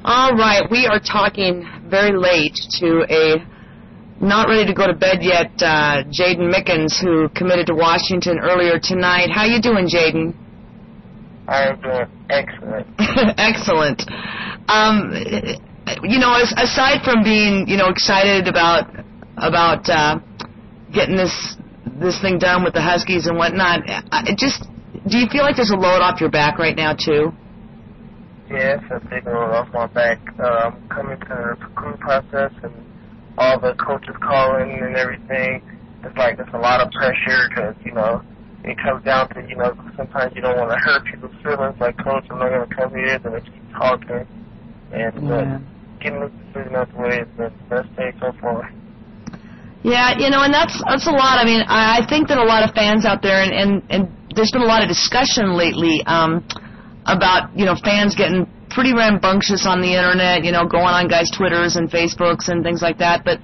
All right, we are talking very late to a not ready to go to bed yet, Jaydon Mickens, who committed to Washington earlier tonight. How you doing, Jaydon? I'm doing excellent. Excellent. Aside from being, excited about getting this thing done with the Huskies and whatnot, do you feel like there's a load off your back right now too? Yeah, it's a big load off my back. Coming to the recruiting process and all the coaches calling and everything, it's like there's a lot of pressure because, it comes down to, sometimes you don't want to hurt people's feelings, like, Coach, I'm not going to come here, then they keep talking. And getting this decision out the way is the best thing so far. Yeah, and that's a lot. I mean, I think that a lot of fans out there, and there's been a lot of discussion lately about, fans getting pretty rambunctious on the Internet, going on guys' Twitters and Facebooks and things like that. But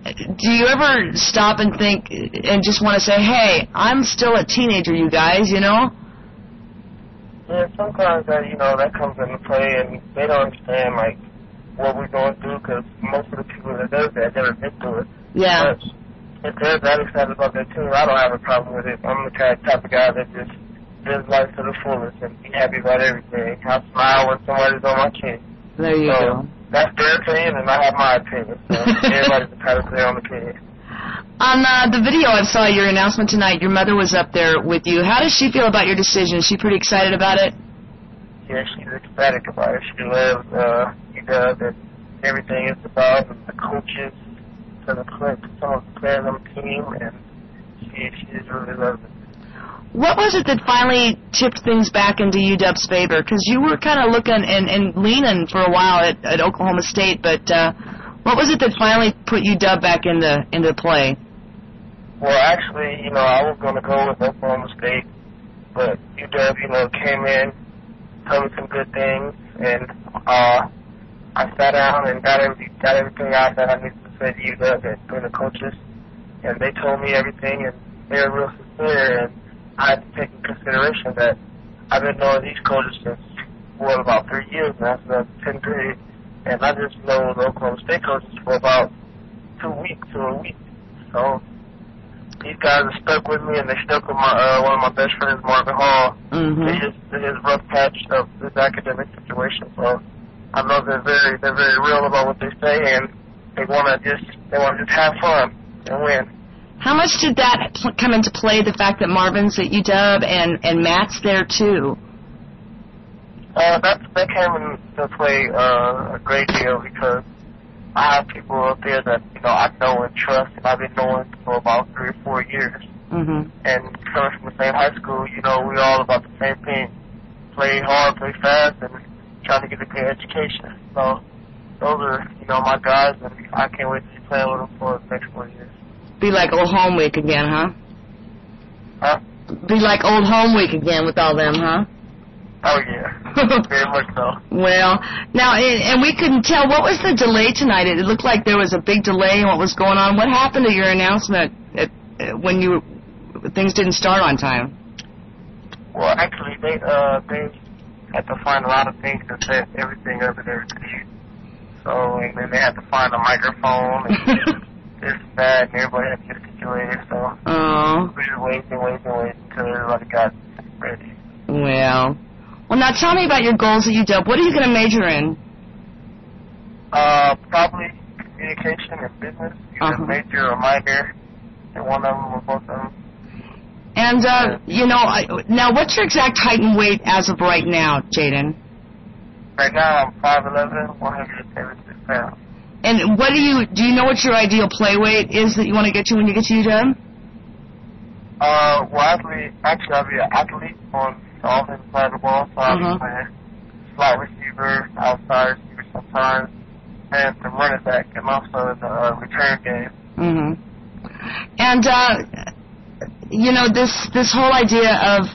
do you ever stop and think and just want to say, hey, I'm still a teenager, you guys, Yeah, sometimes that comes into play, and they don't understand, like, what we're going through, because most of the people that does that never been through it. Yeah. But if they're that excited about their team, I don't have a problem with it. I'm the type of guy that just lives life to the fullest and be happy about everything. I smile when somebody's on my team. There you go. That's their opinion, and I have my opinion. So everybody's entitled to their own opinion. On the video I saw, your announcement tonight, your mother was up there with you. How does she feel about your decision? Is she pretty excited about it? Yeah, she's ecstatic about it. She loves and everything is about the coaches, to some of the players on the team, and she just really loves it. What was it that finally tipped things back into UW's favor? Because you were kind of looking and leaning for a while at Oklahoma State, but what was it that finally put UW back into play? Well, actually, I was going to go with Oklahoma State, but UW, came in, told me some good things, and I sat down and got everything out that I needed to say to UW and the coaches, and they told me everything, and they were real sincere, and I had to take into consideration that I've been knowing these coaches since, about 3 years now, since 10th grade, and I just know the Oklahoma State coaches for about 2 weeks to a week. So these guys are stuck with me, and they stuck with one of my best friends, Marvin Hall, in his rough patch of this academic situation. So I know they're very real about what they say, and they want to just have fun and win. How much did that come into play, the fact that Marvin's at UW and Matt's there too? That came into play a great deal because I have people up there that I know and trust, and I've been knowing for about 3 or 4 years. And coming from the same high school, we're all about the same thing: play hard, play fast, and trying to get a good education. So those are my guys, and I can't wait to be playing with them for the next 4 years. Be like old home week again, huh? Huh? Be like old home week again with all them, huh? Oh, yeah. Very much so. Well, now, and we couldn't tell. What was the delay tonight? It looked like there was a big delay in what was going on. What happened to your announcement when things didn't start on time? Well, actually, they had to find a lot of things to set everything up and everything. So, and then they had to find a microphone and this and that, and everybody had to get situated. So we just waiting until everybody got ready. Well, now tell me about your goals at UW. What are you going to major in? Probably communication and business. Either major or minor, and one of them or both of them. And, now what's your exact height and weight as of right now, Jaydon? Right now I'm 5'11", 176 pounds. And what do you know what your ideal play weight is that you want to get to when you get to UW? Well, I'll be an athlete on the offensive side of the ball, so I'll be playing slot receiver, outside receiver sometimes, and the running back, and also in the return game. And, this whole idea of,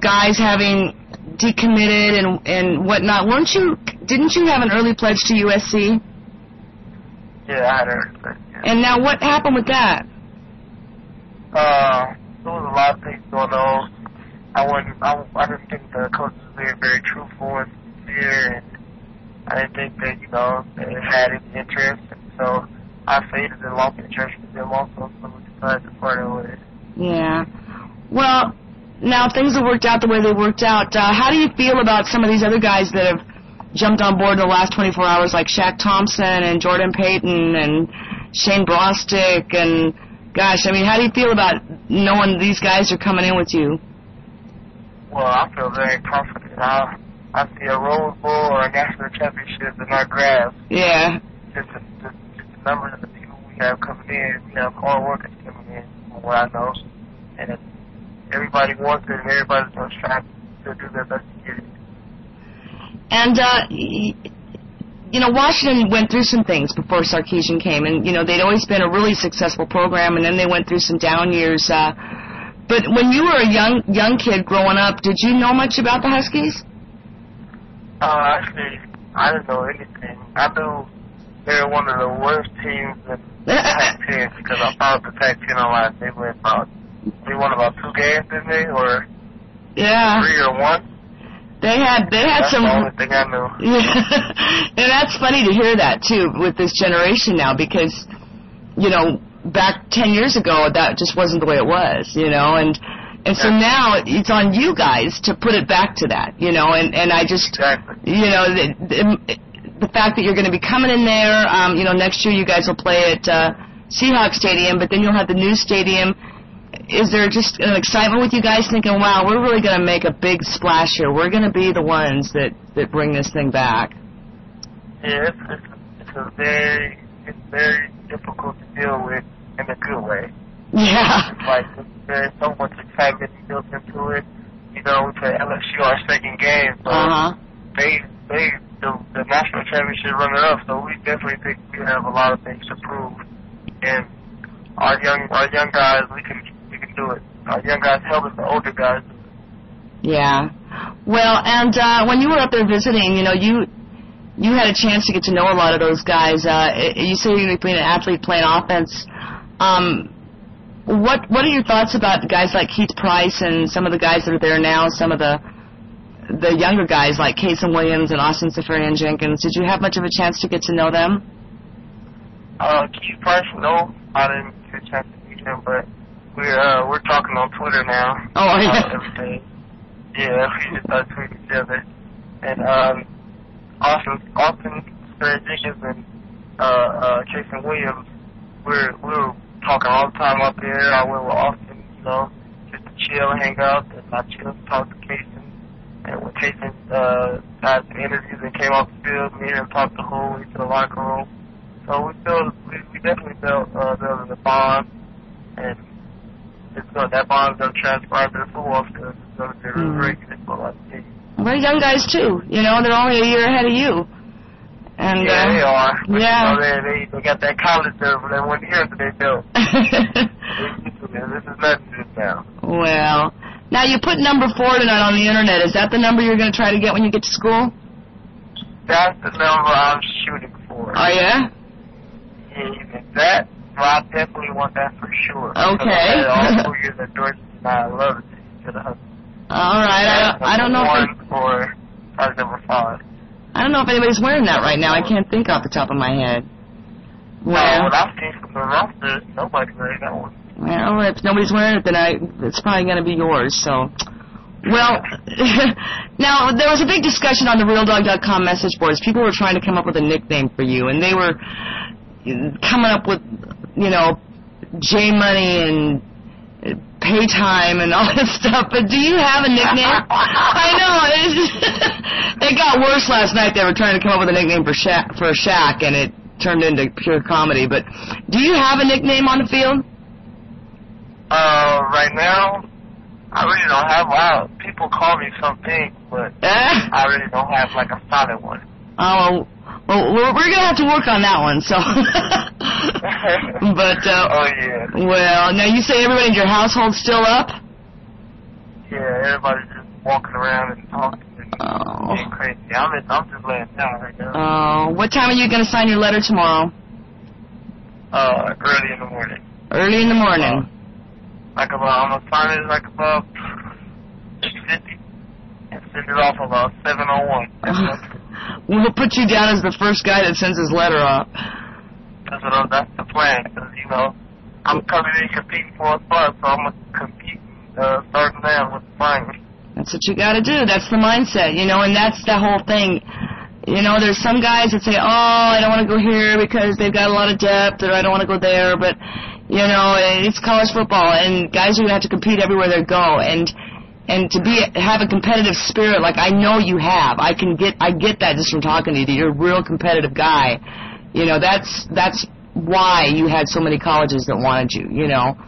guys having decommitted and whatnot, didn't you have an early pledge to USC? Yeah, I had an early pledge, yeah. And now what happened with that? There was a lot of things going on. I didn't think the coaches were very truthful and sincere, and I didn't think that, you know, they had any interest, and so I faded and lost interest in them also, so we decided to part ways. Yeah. Well, now things have worked out the way they worked out. How do you feel about some of these other guys that have jumped on board in the last 24 hours, like Shaq Thompson and Jordan Payton and Shane Brostick, and gosh, I mean, how do you feel about knowing these guys are coming in with you? Well, I feel very confident. I see a Rose Bowl or a national championship in our grasp. Yeah. Just the numbers of the people we have coming in. We have hard workers coming in, from what I know. And everybody wants it, and everybody's going to try to do their best to get it. And, you know, Washington went through some things before Sarkisian came, and, you know, they'd always been a really successful program, and then they went through some down years. But when you were a young kid growing up, did you know much about the Huskies? Actually, I didn't know anything. I knew they were one of the worst teams in the Pac-10 because I followed the Pac-10 online. They won about 2 games, didn't they? Or 3 or 1? They had that's some. That's the only thing I knew. Yeah. And that's funny to hear that too with this generation now, because, you know, back 10 years ago that just wasn't the way it was, you know, and so now it's on you guys to put it back to that, you know, and I just, you know, the fact that you're going to be coming in there, you know, next year you guys will play at Seahawks Stadium, but then you'll have the new stadium. Is there just an excitement with you guys thinking, wow, we're really going to make a big splash here. We're going to be the ones that bring this thing back? Yeah, it's very difficult to deal with in a good way. Yeah. It's like there's so much excitement built into it. You know, we play LSU our second game, so the national championship runner-up, so we definitely think we have a lot of things to prove. And our young guys, we can do it. Our young guys helping the older guys. Yeah. Well, and when you were up there visiting, you know, you had a chance to get to know a lot of those guys. You say you're going to be an athlete playing offense. What are your thoughts about guys like Keith Price and some of the guys that are there now, some of the younger guys like Kason Williams and Austin Safarian-Jenkins? Did you have much of a chance to get to know them? Keith Price, no. I didn't get a chance to meet him, but we're talking on Twitter now. Oh, yeah. Everything. Yeah, we just start tweeting each other. And Austin Safarian-Jenkins and Kason Williams, we were talking all the time up there. I went with Austin, you know, just to chill and hang out, and I chilled and talked to Kason. And when Kason got the interviews and came off the field, me and him talked the whole way to the locker room. So we definitely felt there was a bond, and that bond's going to transpire to the football field. It's going to be really great for the football team. We're young guys too, you know. They're only a year ahead of you. And, yeah, they are. But, yeah. You know, they got that college there, but they 1 year that they built. This is nothing just now. Well, now you put number 4 tonight on the internet. Is that the number you're going to try to get when you get to school? That's the number I'm shooting for. Oh, yeah? Yeah, that, well, I definitely want that for sure. Okay. All 4 years at Georgia, and I love it to the Huskies. All right. I don't know. Or probably number 5. I don't know if anybody's wearing that right now. I can't think off the top of my head. Well, what I've seen from the roster, nobody's wearing that one. Well, if nobody's wearing it, then it's probably going to be yours. So, well, now there was a big discussion on the RealDog.com message boards. People were trying to come up with a nickname for you, and they were coming up with, you know, J Money and Paytime and all this stuff. But do you have a nickname? I know. It got worse last night. They were trying to come up with a nickname for Shaq, and it turned into pure comedy. But do you have a nickname on the field? Right now, I really don't have one. People call me something, but I really don't have like a solid one. Oh, well, we're gonna have to work on that one. So, but oh yeah. Well, now you say everybody in your household's still up? Yeah, everybody's just walking around and talking and being crazy. I'm just laying down right now. Oh, what time are you gonna sign your letter tomorrow? Early in the morning. Early in the morning. I'm gonna sign it like about 6:50 and send it off about 7:01. We'll put you down as the first guy that sends his letter off. That's the plan, because, you know, I'm coming in competing for a spot, so I'm going to compete starting now with the finals. That's what you got to do. That's the mindset, you know, and that's the whole thing. You know, there's some guys that say, oh, I don't want to go here because they've got a lot of depth, or I don't want to go there, but, you know, it's college football, and guys are going to have to compete everywhere they go, and to have a competitive spirit like I know you have. I get that just from talking to you. You're a real competitive guy. You know, that's why you had so many colleges that wanted you, you know.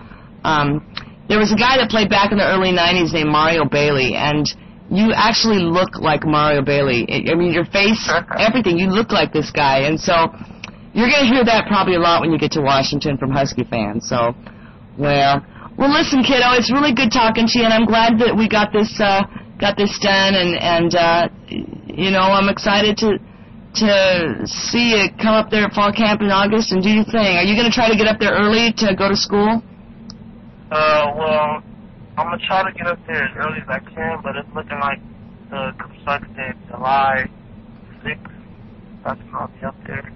There was a guy that played back in the early 90s named Mario Bailey, and you actually look like Mario Bailey. I mean, your face, everything, you look like this guy. And so you're going to hear that probably a lot when you get to Washington from Husky fans. So, well, listen, kiddo, it's really good talking to you, and I'm glad that we got this done. And you know, I'm excited to see you come up there at fall camp in August and do your thing. Are you going to try to get up there early to go to school? Well, I'm going to try to get up there as early as I can, but it's looking like the construction day is July 6th. That's when I'll be up there.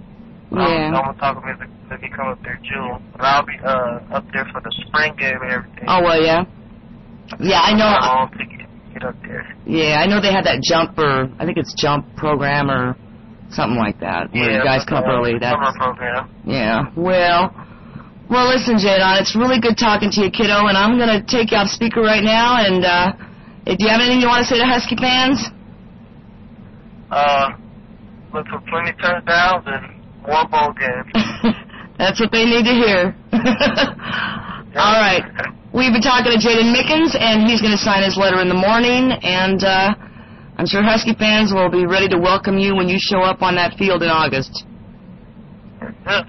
Yeah. I'm going to talk about maybe come up there June. But I'll be up there for the spring game and everything. Oh, well, yeah. Yeah, I know. How long to get up there. Yeah, I know they had that I think it's jump program or something like that, where you guys come up early. That's summer program. Yeah, well, listen, Jaydon, it's really good talking to you, kiddo, and I'm going to take you off speaker right now, and do you have anything you want to say to Husky fans? Look for plenty of touchdowns and more bowl games. That's what they need to hear. All right. We've been talking to Jaydon Mickens, and he's going to sign his letter in the morning, and I'm sure Husky fans will be ready to welcome you when you show up on that field in August. Yes.